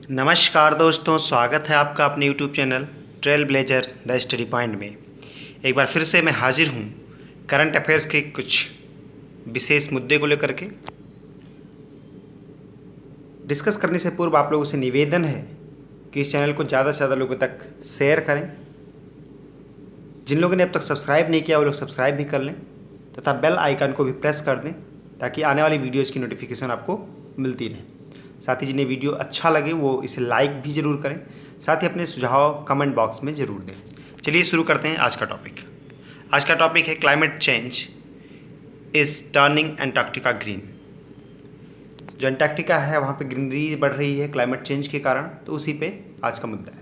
नमस्कार दोस्तों, स्वागत है आपका अपने YouTube channel trail blazer the study point में। एक बार फिर से मैं हाजिर हूँ करंट अफेयर्स के कुछ विशेष मुद्दे को लेकर के। डिस्कस करने से पूर्व आप लोगों से निवेदन है कि इस चैनल को ज़्यादा से ज़्यादा लोगों तक शेयर करें। जिन लोगों ने अब तक सब्सक्राइब नहीं किया वो लोग सब्सक्राइब भी कर लें तथा बेल आइकन को भी प्रेस कर दें ताकि आने वाली वीडियोज़ की नोटिफिकेशन आपको मिलती रहे। साथ ही जिन्हें वीडियो अच्छा लगे वो इसे लाइक भी ज़रूर करें, साथ ही अपने सुझाव कमेंट बॉक्स में ज़रूर दें। चलिए शुरू करते हैं आज का टॉपिक। आज का टॉपिक है climate change is turning Antarctica green. जो एंटार्क्टिका है वहाँ पे ग्रीनरी बढ़ रही है क्लाइमेट चेंज के कारण, तो उसी पे आज का मुद्दा है।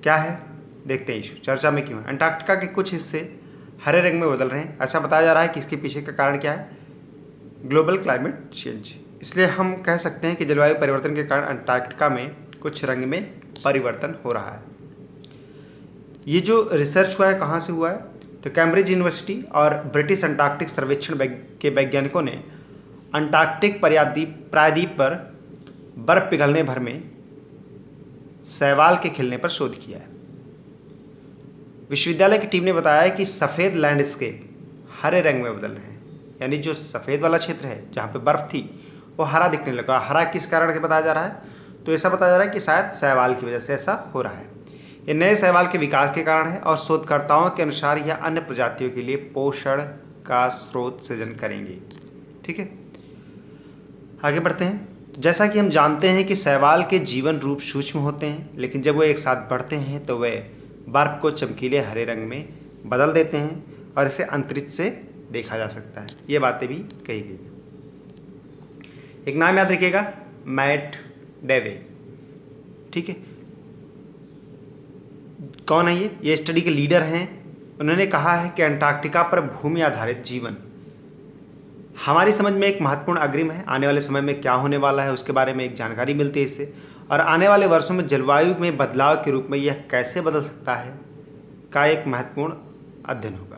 क्या है देखते हैं इशू, चर्चा में क्यों है। अंटार्कटिका के कुछ हिस्से हरे रंग में बदल रहे हैं। ऐसा बताया जा रहा है कि इसके पीछे का कारण क्या है, ग्लोबल क्लाइमेट चेंज। इसलिए हम कह सकते हैं कि जलवायु परिवर्तन के कारण अंटार्कटिका में कुछ रंग में परिवर्तन हो रहा है। ये जो रिसर्च हुआ है कहाँ से हुआ है, तो कैम्ब्रिज यूनिवर्सिटी और ब्रिटिश अंटार्कटिक सर्वेक्षण के वैज्ञानिकों ने अंटार्कटिक प्रायद्वीप पर बर्फ पिघलने भर में शैवाल के खिलने पर शोध किया है। विश्वविद्यालय की टीम ने बताया है कि सफ़ेद लैंडस्केप हरे रंग में बदल रहे हैं, यानी जो सफ़ेद वाला क्षेत्र है जहाँ पे बर्फ़ थी वो हरा दिखने लगा। हरा किस कारण के बताया जा रहा है, तो ऐसा बताया जा रहा है कि शायद शैवाल की वजह से ऐसा हो रहा है। ये नए शैवाल के विकास के कारण है और शोधकर्ताओं के अनुसार यह अन्य प्रजातियों के लिए पोषण का स्रोत सृजन करेंगे। ठीक है, आगे बढ़ते हैं। जैसा कि हम जानते हैं कि शैवाल के जीवन रूप सूक्ष्म होते हैं, लेकिन जब वो एक साथ बढ़ते हैं तो वे बर्फ को चमकीले हरे रंग में बदल देते हैं और इसे अंतरिक्ष से देखा जा सकता है। ये बातें भी कही गई। एक नाम याद रखिएगा, मैट डेवे। ठीक है, कौन है ये स्टडी के लीडर हैं। उन्होंने कहा है कि अंटार्कटिका पर भूमि आधारित जीवन हमारी समझ में एक महत्वपूर्ण अग्रिम है। आने वाले समय में क्या होने वाला है उसके बारे में एक जानकारी मिलती है इससे, और आने वाले वर्षों में जलवायु में बदलाव के रूप में यह कैसे बदल सकता है का एक महत्वपूर्ण अध्ययन होगा।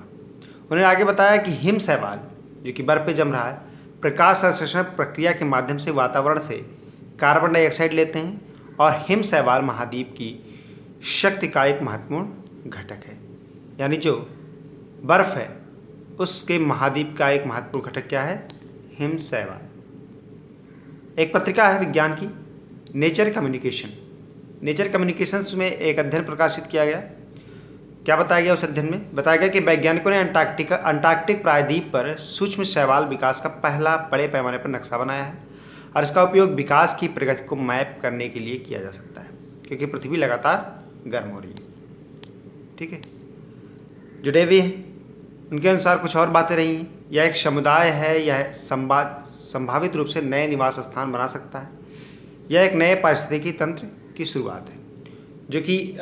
उन्होंने आगे बताया कि हिम शैवाल जो कि बर्फ पे जम रहा है, प्रकाश संश्लेषण प्रक्रिया के माध्यम से वातावरण से कार्बन डाइऑक्साइड लेते हैं और हिम शैवाल महाद्वीप की शक्ति का एक महत्वपूर्ण घटक है। यानी जो बर्फ है उसके महाद्वीप का एक महत्वपूर्ण घटक क्या है, हिम शैवाल। एक पत्रिका है विज्ञान की, नेचर कम्युनिकेशंस में एक अध्ययन प्रकाशित किया गया। क्या बताया गया उस अध्ययन में, बताया गया कि वैज्ञानिकों ने अंटार्कटिक प्रायद्वीप पर सूक्ष्म शैवाल विकास का पहला बड़े पैमाने पर नक्शा बनाया है और इसका उपयोग विकास की प्रगति को मैप करने के लिए किया जा सकता है, क्योंकि पृथ्वी लगातार गर्म हो रही है। ठीक है, जो डेवी है उनके अनुसार कुछ और बातें रही हैं। यह एक समुदाय है, यह संभावित रूप से नए निवास स्थान बना सकता है। यह एक नए पारिस्थितिकी तंत्र की शुरुआत है, जो कि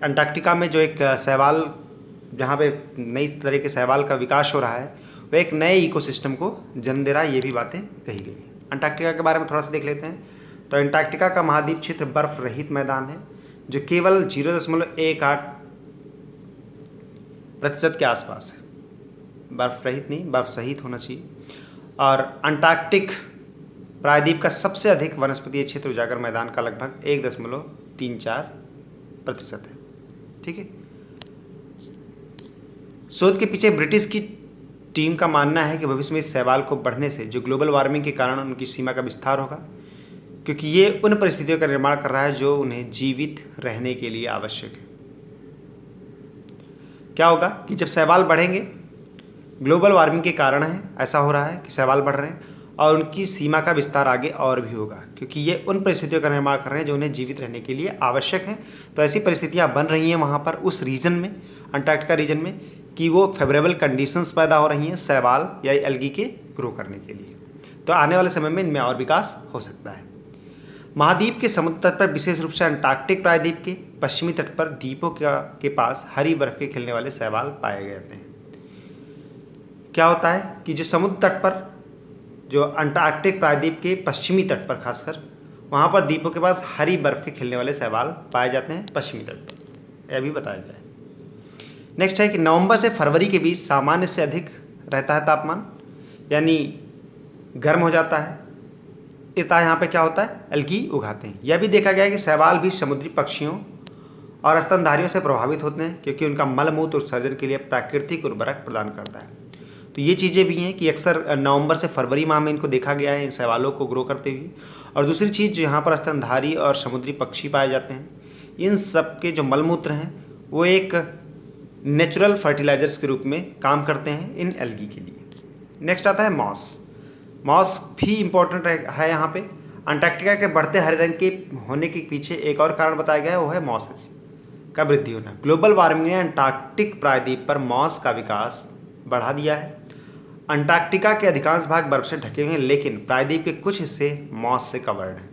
अंटार्कटिका में जो एक शैवाल, जहाँ पे नई तरह के शैवाल का विकास हो रहा है, वह एक नए इकोसिस्टम को जन्म दे रहा है। ये भी बातें कही गई। अंटार्कटिका के बारे में थोड़ा सा देख लेते हैं। तो अंटार्कटिका का महाद्वीप क्षेत्र बर्फ रहित मैदान है जो केवल 0.18% के आसपास है। बर्फ रहित नहीं, बर्फ सहित होना चाहिए। और अंटार्कटिक प्रायद्वीप का सबसे अधिक वनस्पतीय क्षेत्र उजागर मैदान का लगभग 1.34% है। ठीक है, शोध के पीछे ब्रिटिश की टीम का मानना है कि भविष्य में इस शैवाल को बढ़ने से जो ग्लोबल वार्मिंग के कारण उनकी सीमा का विस्तार होगा, क्योंकि ये उन परिस्थितियों का निर्माण कर रहा है जो उन्हें जीवित रहने के लिए आवश्यक है। क्या होगा कि जब शैवाल बढ़ेंगे, ग्लोबल वार्मिंग के कारण है ऐसा हो रहा है कि शैवाल बढ़ रहे हैं और उनकी सीमा का विस्तार आगे और भी होगा, क्योंकि ये उन परिस्थितियों का निर्माण कर रहे हैं जो उन्हें जीवित रहने के लिए आवश्यक हैं। तो ऐसी परिस्थितियां बन रही हैं वहाँ पर उस रीजन में, अंटार्कटिका रीजन में, कि वो फेवरेबल कंडीशंस पैदा हो रही हैं शैवाल या एल्गी के ग्रो करने के लिए। तो आने वाले समय में इनमें और विकास हो सकता है। महाद्वीप के समुद्र तट पर, विशेष रूप से अंटार्कटिक प्रायद्वीप के पश्चिमी तट पर द्वीपों के पास हरी बर्फ के खिलने वाले शैवाल पाए गए थे। क्या होता है कि जो समुद्र तट पर, जो अंटार्कटिक प्रायद्वीप के पश्चिमी तट पर खासकर, वहाँ पर द्वीपों के पास हरी बर्फ के खिलने वाले शैवाल पाए जाते हैं पश्चिमी तट पर। यह भी बताया जाए। नेक्स्ट है कि नवंबर से फरवरी के बीच सामान्य से अधिक रहता है तापमान, यानी गर्म हो जाता है इता यहाँ पे क्या होता है, एल्गी उगाते हैं। यह भी देखा गया है कि शैवाल भी समुद्री पक्षियों और स्तनधारियों से प्रभावित होते हैं क्योंकि उनका मलमूत्र उत्सर्जन के लिए प्राकृतिक उर्वरक प्रदान करता है। तो ये चीज़ें भी हैं कि अक्सर नवंबर से फरवरी माह में इनको देखा गया है इन शैवालों को ग्रो करते हुए। और दूसरी चीज़ जो यहाँ पर स्तनधारी और समुद्री पक्षी पाए जाते हैं, इन सब के जो मलमूत्र हैं वो एक नेचुरल फर्टिलाइजर्स के रूप में काम करते हैं इन एल्गी के लिए। नेक्स्ट आता है मॉस। मॉस भी इम्पोर्टेंट है यहाँ पे। अंटार्कटिका के बढ़ते हरे रंग के होने के पीछे एक और कारण बताया गया है, वो है मॉसेस का वृद्धि होना। ग्लोबल वार्मिंग ने अंटार्कटिक प्रायद्वीप पर मॉस का विकास बढ़ा दिया है। अंटार्कटिका के अधिकांश भाग बर्फ से ढके हुए हैं, लेकिन प्रायद्वीप के कुछ हिस्से मॉस से कवर्ड हैं।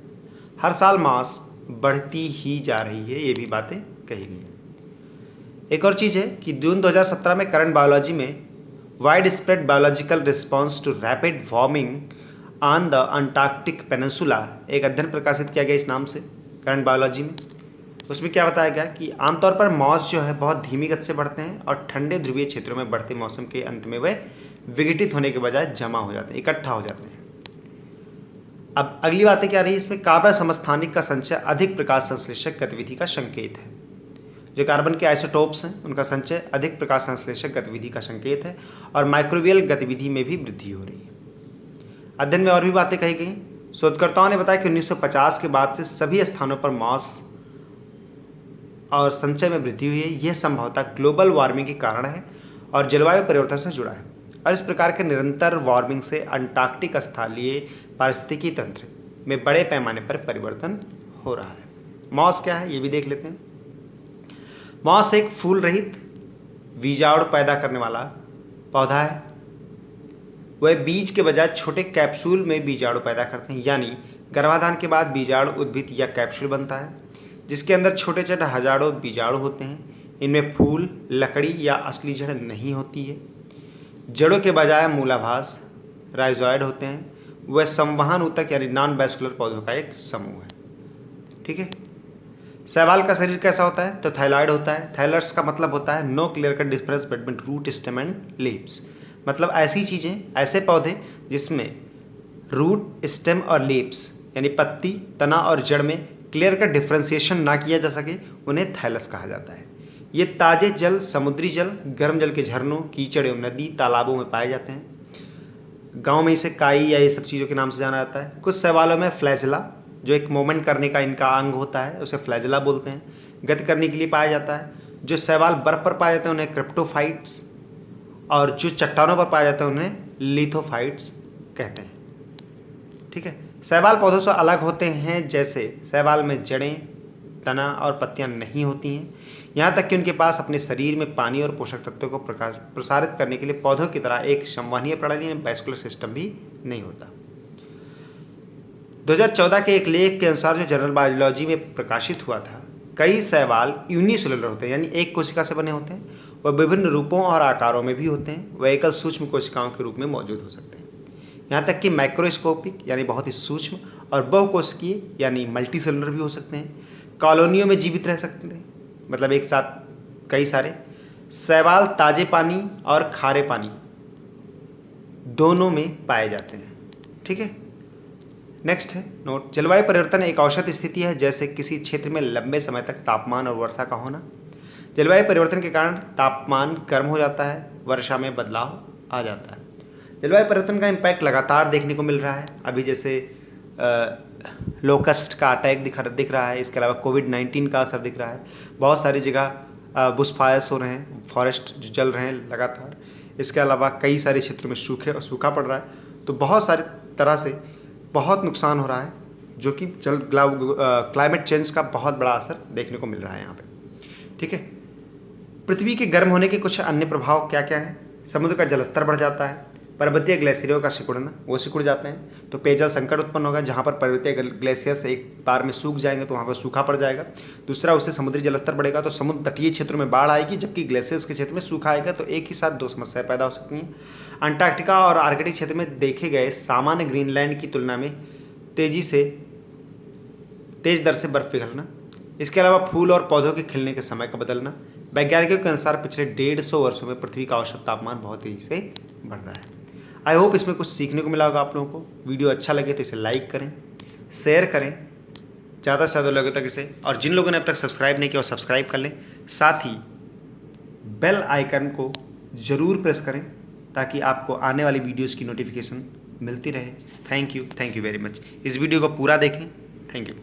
हर साल मॉस बढ़ती ही जा रही है, ये भी बातें कही गई। एक और चीज़ है कि जून 2017 में करंट बायोलॉजी में wide spread biological response to rapid warming on the Antarctic peninsula एक अध्ययन प्रकाशित किया गया इस नाम से, करंट बायोलॉजी में। उसमें क्या बताया गया कि आमतौर पर मॉस जो है बहुत धीमी गति से बढ़ते हैं और ठंडे ध्रुवीय क्षेत्रों में बढ़ते मौसम के अंत में वे विघटित होने के बजाय जमा हो जाते हैं, इकट्ठा हो जाते हैं। अब अगली बातें क्या रही, इसमें कार्बन समस्थानिक का संचय अधिक प्रकाश संश्लेषक गतिविधि का संकेत है। जो कार्बन के आइसोटोप्स हैं उनका संचय अधिक प्रकाश संश्लेषक गतिविधि का संकेत है और माइक्रोबियल गतिविधि में भी वृद्धि हो रही है। अध्ययन में और भी बातें कही गई। शोधकर्ताओं ने बताया कि 1950 के बाद से सभी स्थानों पर मॉस और संचय में वृद्धि हुई है। यह संभवतः ग्लोबल वार्मिंग के कारण है और जलवायु परिवर्तन से जुड़ा है। और इस प्रकार के निरंतर वार्मिंग से अंटार्कटिक स्थलीय पारिस्थितिकी तंत्र में बड़े पैमाने पर परिवर्तन हो रहा है। मॉस क्या है ये भी देख लेते हैं। मॉस एक फूल रहित बीजाणु पैदा करने वाला पौधा है। वह बीज के बजाय छोटे कैप्सूल में बीजाणु पैदा करते हैं, यानी गर्भाधान के बाद बीजाणु उद्भिद या कैप्सूल बनता है जिसके अंदर छोटे छोटे हजारों बीजाणु होते हैं। इनमें फूल, लकड़ी या असली जड़ नहीं होती है। जड़ों के बजाय मूलाभास राइजोइड होते हैं। वह संवहन ऊतक यानी नॉन वैस्कुलर पौधों का एक समूह है। ठीक है। शैवाल का शरीर कैसा होता है, तो थाइलॉइड होता है। थाइलर्स का मतलब होता है no clear cut difference between root, stem and leaves. मतलब ऐसी चीज़ें, ऐसे पौधे जिसमें रूट, स्टेम और लीव्स यानी पत्ती, तना और जड़ में क्लियर कट डिफ्रेंसिएशन ना किया जा सके, उन्हें थाइलस कहा जाता है। ये ताजे जल, समुद्री जल, गर्म जल के झरनों, कीचड़ एवं नदी, तालाबों में पाए जाते हैं। गांव में इसे काई या ये सब चीज़ों के नाम से जाना जाता है। कुछ शैवालों में फ्लैजिला, जो एक मूवमेंट करने का इनका अंग होता है, उसे फ्लैजिला बोलते हैं, गति करने के लिए पाया जाता है। जो शैवाल बर्फ पर पाए जाते हैं उन्हें क्रिप्टोफाइट्स, और जो चट्टानों पर पाए जाते हैं उन्हें लिथोफाइट्स कहते हैं। ठीक है। शैवाल पौधों से अलग होते हैं, जैसे शैवाल में जड़ें, तना और पत्तियां नहीं होती हैं। यहाँ तक कि उनके पास अपने शरीर में पानी और पोषक तत्वों को प्रसारित करने के लिए पौधों की तरह एक संवहनीय प्रणाली वैस्कुलर सिस्टम भी नहीं होता। 2014 के एक लेख के अनुसार जो जर्नल बायोलॉजी में प्रकाशित हुआ था, कई शैवाल यूनिसेलुलर होते हैं यानी एक कोशिका से बने होते हैं। वह विभिन्न रूपों और आकारों में भी होते हैं। वह एकल सूक्ष्म कोशिकाओं के रूप में मौजूद हो सकते हैं। यहाँ तक कि माइक्रोस्कोपिक यानी बहुत ही सूक्ष्म और बहुकोशिकीय यानी मल्टी सेलुलर भी हो सकते हैं। कॉलोनियों में जीवित रह सकते हैं, मतलब एक साथ कई सारे। शैवाल ताजे पानी और खारे पानी दोनों में पाए जाते हैं। ठीक है। नेक्स्ट है नोट, जलवायु परिवर्तन एक औसत स्थिति है, जैसे किसी क्षेत्र में लंबे समय तक तापमान और वर्षा का होना। जलवायु परिवर्तन के कारण तापमान गर्म हो जाता है, वर्षा में बदलाव आ जाता है। जलवायु परिवर्तन का इम्पैक्ट लगातार देखने को मिल रहा है। अभी जैसे लोकस्ट का अटैक दिख रहा है, इसके अलावा कोविड-19 का असर दिख रहा है। बहुत सारी जगह बुशफायर्स हो रहे हैं, फॉरेस्ट जल रहे हैं लगातार। इसके अलावा कई सारे क्षेत्रों में सूखा पड़ रहा है। तो बहुत सारी तरह से बहुत नुकसान हो रहा है, जो कि क्लाइमेट चेंज का बहुत बड़ा असर देखने को मिल रहा है यहाँ पे। ठीक है। पृथ्वी के गर्म होने के कुछ अन्य प्रभाव क्या क्या हैं? समुद्र का जलस्तर बढ़ जाता है, पर्वतीय ग्लेशियरों का सिकुड़ना, वो सिकुड़ जाते हैं तो पेयजल संकट उत्पन्न होगा। जहाँ पर पर्वतीय ग्लेशियर्स एक बार में सूख जाएंगे तो वहाँ पर सूखा पड़ जाएगा। दूसरा, उससे समुद्री जलस्तर बढ़ेगा तो समुद्र तटीय क्षेत्रों में बाढ़ आएगी, जबकि ग्लेशियर्स के क्षेत्र में सूखा आएगा। तो एक ही साथ दो समस्याएं पैदा हो सकती हैं। अंटार्कटिका और आर्कटिक क्षेत्र में देखे गए सामान्य ग्रीनलैंड की तुलना में तेज दर से बर्फ पिघलना। इसके अलावा फूल और पौधों के खिलने के समय का बदलना। वैज्ञानिकों के अनुसार पिछले 150 वर्षों में पृथ्वी का औसत तापमान बहुत तेजी से बढ़ रहा है। आई होप इसमें कुछ सीखने को मिला होगा आप लोगों को। वीडियो अच्छा लगे तो इसे लाइक करें, शेयर करें ज़्यादा से ज़्यादा लोगों तक इसे, और जिन लोगों ने अब तक सब्सक्राइब नहीं किया वो सब्सक्राइब कर लें। साथ ही बेल आइकन को ज़रूर प्रेस करें ताकि आपको आने वाली वीडियोस की नोटिफिकेशन मिलती रहे। Thank you very much. इस वीडियो को पूरा देखें। Thank you.